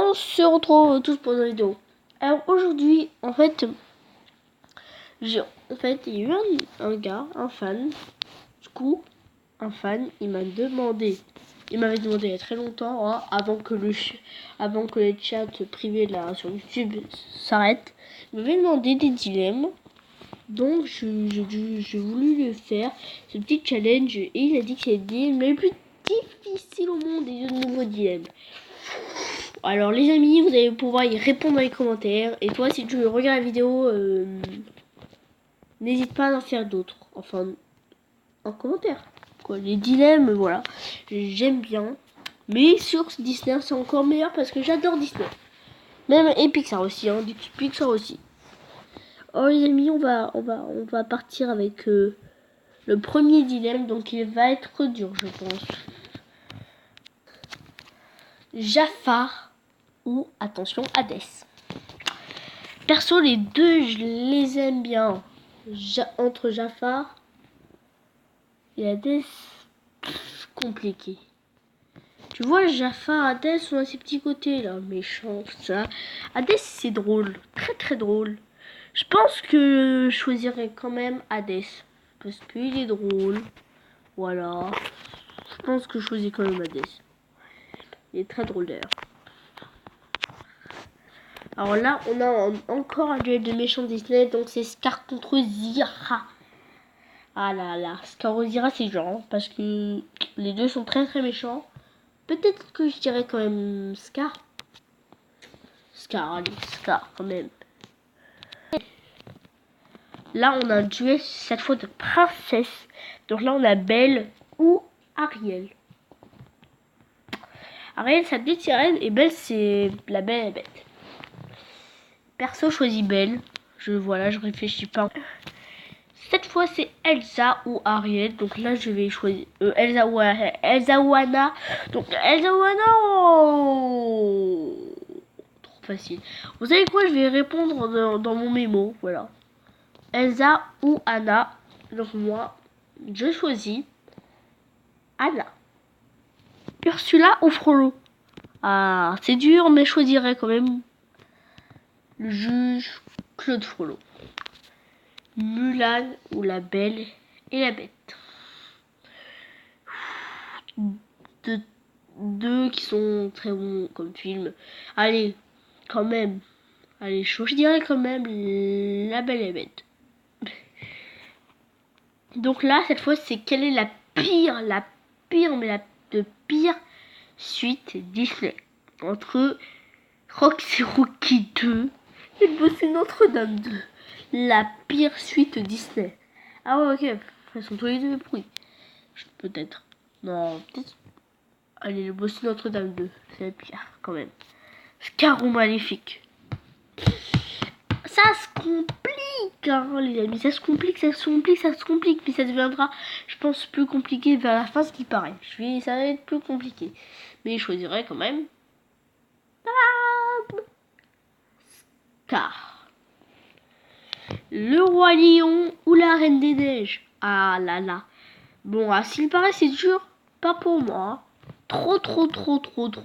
on se retrouve tous pour une vidéo. Alors aujourd'hui, en fait, il y a eu un gars, un fan. Du coup, un fan, il m'avait demandé il y a très longtemps, hein, avant que les chats privés là sur YouTube s'arrêtent. Il m'avait demandé des dilemmes. Donc j'ai voulu le faire, ce petit challenge, et il a dit que c'est le dilemme le plus difficile au monde et de nouveaux dilemmes. Alors les amis, vous allez pouvoir y répondre dans les commentaires. Et toi, si tu regardes la vidéo, n'hésite pas à en faire d'autres. Enfin, en commentaire. Quoi, les dilemmes, voilà. J'aime bien. Mais sur Disney, c'est encore meilleur parce que j'adore Disney. Même et Pixar aussi, hein. Pixar aussi. Oh les amis, on va partir avec le premier dilemme. Donc il va être dur, je pense. Jafar ou, attention, Hadès. Perso, les deux, je les aime bien. Entre Jafar et Hadès, compliqué. Tu vois, Jafar, Hadès sont à ces petits côtés là, méchants, ça. Hadès, c'est drôle, très très drôle. Je pense que je choisirais quand même Hadès parce qu'il est drôle. Voilà. Je pense que je choisis quand même Hadès. Il est très drôle d'ailleurs. Alors là, on a encore un duel de méchants Disney, donc c'est Scar contre Zira. Ah là là, Scar ou Zira, c'est genre, parce que les deux sont très très méchants. Peut-être que je dirais quand même Scar. Allez, Scar quand même. Là, on a un duel, cette fois de princesse. Donc là, on a Belle ou Ariel. Ariel, c'est la petite sirène, et Belle, c'est la Belle et la Bête. Perso, choisis Belle. Je réfléchis pas. Cette fois, c'est Elsa ou Ariel. Donc là, je vais choisir Elsa ou Ariel. Elsa ou Anna. Donc Elsa ou Anna. Oh, trop facile. Vous savez quoi? Je vais répondre dans mon mémo. Voilà. Elsa ou Anna. Donc moi, je choisis Anna. Ursula ou Frollo? Ah, c'est dur, mais je choisirais quand même le juge Claude Frollo. Mulan ou la Belle et la Bête. Deux qui sont très bons comme film. Allez, quand même. Allez, je dirais quand même la Belle et la Bête. Donc là, cette fois, c'est quelle est la pire, de pire suite Disney. Entre Roxy Rookie 2 et le Bossu Notre-Dame 2. La pire suite Disney. Ah ouais, ok. Ils sont tous les deux pourris. Peut-être. Non, peut-être. Allez, le Bossu Notre-Dame 2. C'est la pire, quand même. Scar ou Maléfique. Ça se complique, hein, les amis. Ça se complique. Mais ça deviendra, je pense, plus compliqué vers la fin, ce qui paraît. Ça va être plus compliqué. Mais je choisirais quand même Scar. Le Roi Lion ou la Reine des Neiges. Ah là là. Bon, s'il paraît, c'est dur. Pas pour moi. Trop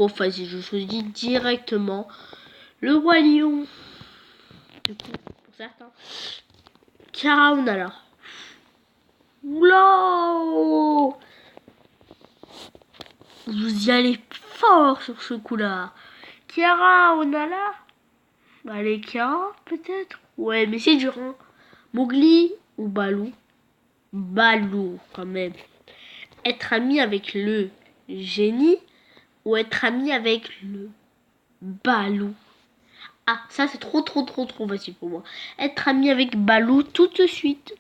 facile. Je choisis directement le Roi Lion. Du coup, pour certains. Cara ou Nala. Oula! Vous y allez fort sur ce coup-là. Kiara ou Nala? Allez, Kiara, peut-être? Ouais, mais c'est dur, hein. Mowgli ou Balou? Balou, quand même. Être ami avec le génie ou être ami avec le Balou? Ah, ça c'est trop facile pour moi. Être ami avec Balou tout de suite.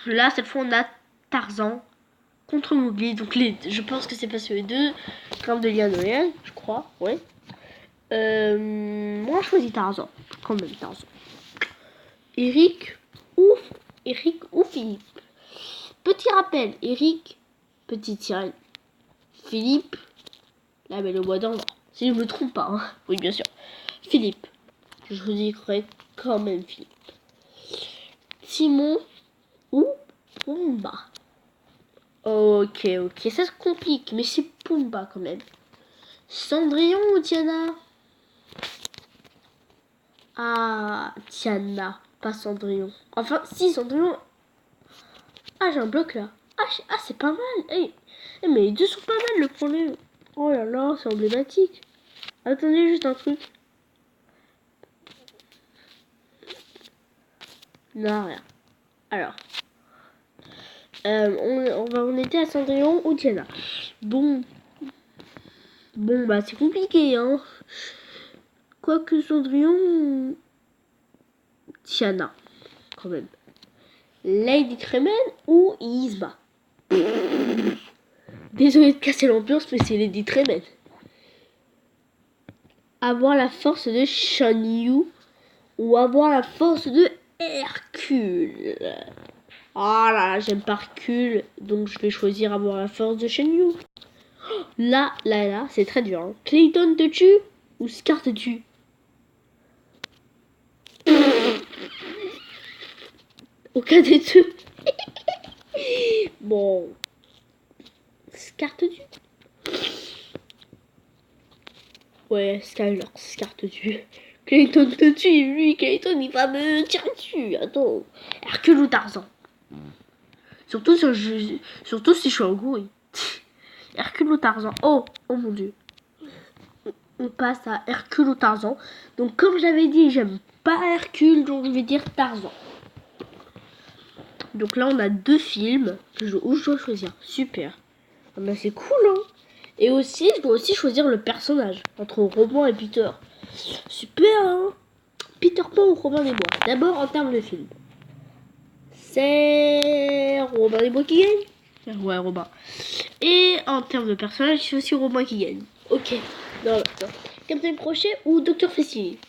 Là, cette fois, on a Tarzan contre Mowgli. Donc, je pense que c'est parce que les deux grimpent de lien Noël, je crois. Ouais. Moi, je choisis Tarzan. Quand même, Tarzan. Eric ou Philippe. Petit rappel, Eric, petite sirène. Philippe, la Belle au bois dormant. Si je me trompe pas, hein. Oui, bien sûr. Philippe. Je choisirais quand même Philippe. Timon ou Pumba. Ok, ça se complique, mais c'est Pumba quand même. Cendrillon ou Tiana? Ah, Tiana, pas Cendrillon. Enfin, si, Cendrillon. Ah, j'ai un bloc là. Ah, c'est pas mal. Mais les deux sont pas mal, le problème. Oh là là, c'est emblématique. Attendez juste un truc. Non, rien. Alors. On était à Cendrillon ou Tiana. Bon, bah c'est compliqué, hein. Quoique Cendrillon... Tiana, quand même. Lady Tremaine ou Yzma. Désolé de casser l'ambiance, mais c'est Lady Tremaine. Avoir la force de Shan Yu ou avoir la force de Hercule. Ah là, j'aime pas Hercule, donc je vais choisir avoir la force de Shan Yu. Là, c'est très dur. Hein. Clayton te tue ou Scar te tue? Aucun des deux. Bon. Scar te tue? Ouais, Scar te tue. Clayton te tue, lui, Clayton, il va me tirer dessus. Attends. Hercule ou Tarzan? Surtout si je suis un gorille. Hercule ou Tarzan? Oh mon dieu. On passe à Hercule ou Tarzan. Donc comme j'avais dit, j'aime pas Hercule, donc je vais dire Tarzan. Donc là on a deux films où je dois choisir. Super. Ah bah c'est cool hein. Et aussi je dois aussi choisir le personnage entre Robin et Peter. Super hein. Peter Pan ou Robin des Bois? D'abord en termes de film. C'est Robin des Bois qui gagne? Ouais Robin. Et en termes de personnage, c'est aussi Robin qui gagne. Ok. Non, attends. Captain Crochet ou Docteur Fessini?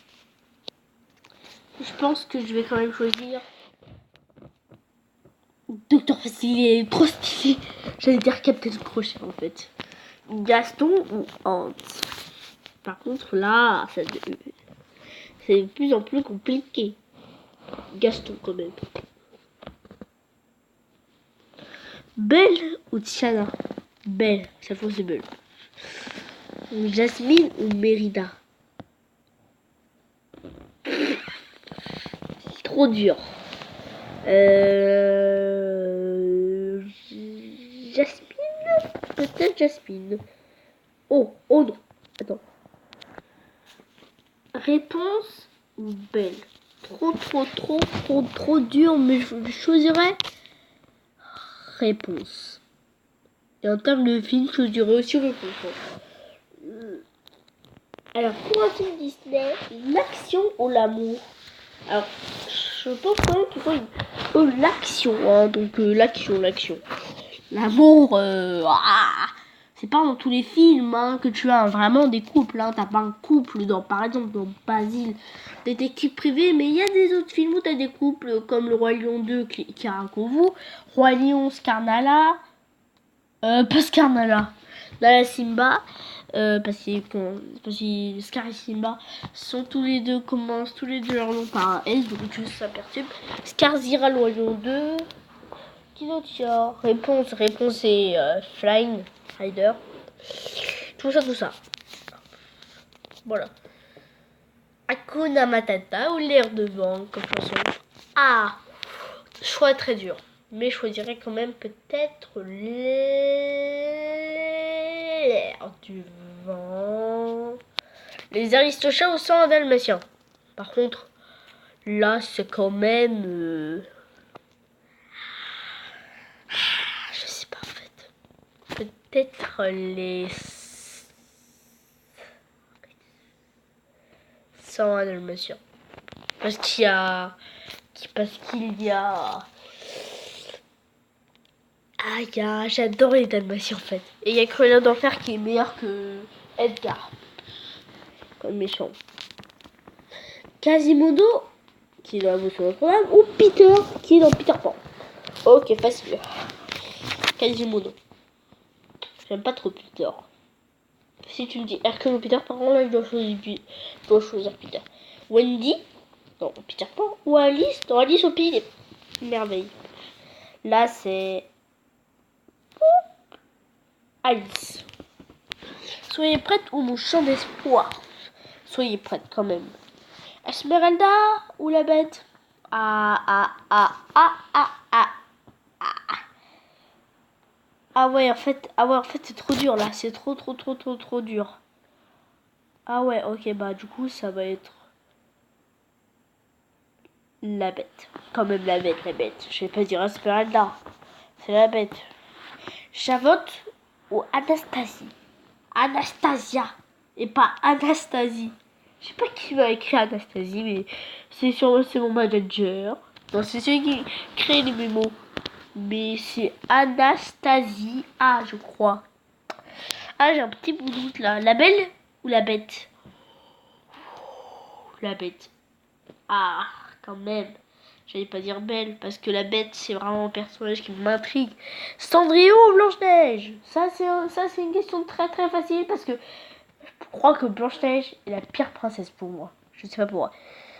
Je pense que je vais quand même choisir Docteur Fessini, il est trop stylé. J'allais dire Captain Crochet en fait. Gaston ou Hans? Par contre là, c'est de plus en plus compliqué. Gaston quand même. Belle ou Tiana? Belle, cette fois c'est Belle. Jasmine ou Mérida? C'est trop dur. Jasmine? Peut-être Jasmine. Oh non. Attends. Réponse Belle. Trop dur, mais je choisirais réponse. Et en termes de film, je choisirais aussi réponse. Alors, pour un film Disney, l'action ou l'amour? Alors, je pense quand même qu'il faut l'action, hein, donc l'action. L'amour, c'est pas dans tous les films hein, que tu as vraiment des couples. Hein. T'as pas un couple par exemple, dans Basile, détective privé, mais il y a des autres films où t'as des couples comme Le Roi Lion 2 qui raconte vous, Roi Lion, Scarnala, pas Scarnala, Nala Simba, parce que Scar et Simba commencent tous les deux leur nom par un S, donc tu ça perturbe. Scarzira, Le Roi Lion 2. Qui d'autre il y a? Réponse c'est Flying Rider. Tout ça. Voilà. Hakuna Matata ou l'air de vent comme chanson. Ah, choix très dur. Mais je choisirais quand même peut-être l'air du vent. Les Aristochats ou sang dalmatien. Par contre, là c'est quand même... je sais pas en fait. Peut-être les 101 dalmatiens. Parce qu'il y a... J'adore les dalmatiens en fait. Et il y a Cruella d'Enfer qui est meilleur que Edgar. Comme méchant. Quasimodo, qui est dans la motion programme, ou Peter, qui est dans Peter Pan. Ok, facile. Quasimodo. J'aime pas trop Peter. Si tu me dis Hercule ou Peter, par contre là je dois choisir Peter. Wendy dans Peter Pan ou Alice dans Alice au pays des merveilles. Là c'est Alice. soyez prêtes ou mon chant d'espoir. Soyez prêtes quand même. Esmeralda ou la bête? Ah ouais, en fait, c'est trop dur là. C'est trop dur. Ah ouais, ok, bah du coup, ça va être la bête. Quand même la bête. Je vais pas dire Esmeralda. C'est la bête. Chavotte ou Anastasie? Anastasia et pas Anastasie. Je sais pas qui va écrire Anastasie, mais c'est mon manager. Non, c'est celui qui crée les mémos. Mais c'est Anastasie A, je crois. Ah, j'ai un petit bout de doute là. La belle ou la bête? La bête. Ah, quand même. J'allais pas dire belle, parce que la bête, c'est vraiment un personnage qui m'intrigue. Cendrillon ou Blanche-Neige? Ça, c'est une question très facile, parce que je crois que Blanche-Neige est la pire princesse pour moi. Je sais pas pourquoi.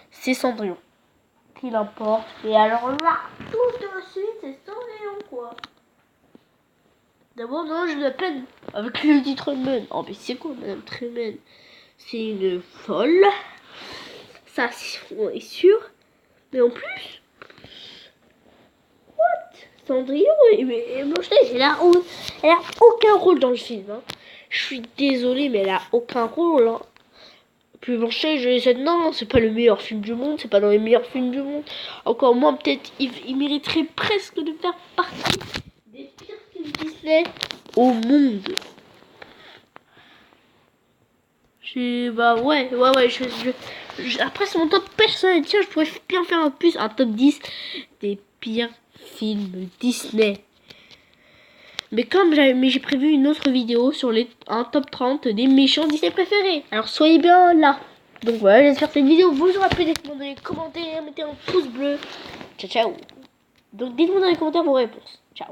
C'est Cendrillon. Qu'il importe. Et alors là, tout de suite, c'est Cendrillon, quoi. D'abord, non, j'ai de la peine avec Lady Tremaine. Oh, mais c'est quoi, Madame Tremaine? C'est une folle. Ça, on est sûr. Mais en plus, Cendrillon et Blanche-Neige, elle a aucun rôle dans le film. Hein. Je suis désolée, mais elle a aucun rôle. Hein. Puis Blanche-Neige, non, c'est pas le meilleur film du monde, c'est pas dans les meilleurs films du monde. Encore moins, peut-être, il mériterait presque de faire partie des pires films Disney au monde. Bah ouais, après c'est mon top personnel. Tiens, je pourrais bien faire un top 10 des pires films Disney. Mais j'ai prévu une autre vidéo sur un top 30 des méchants Disney préférés. Alors soyez bien là. Donc voilà, j'espère que cette vidéo vous aura plu. Dites-moi dans les commentaires, mettez un pouce bleu. Ciao ciao. Donc dites-moi dans les commentaires vos réponses. Ciao.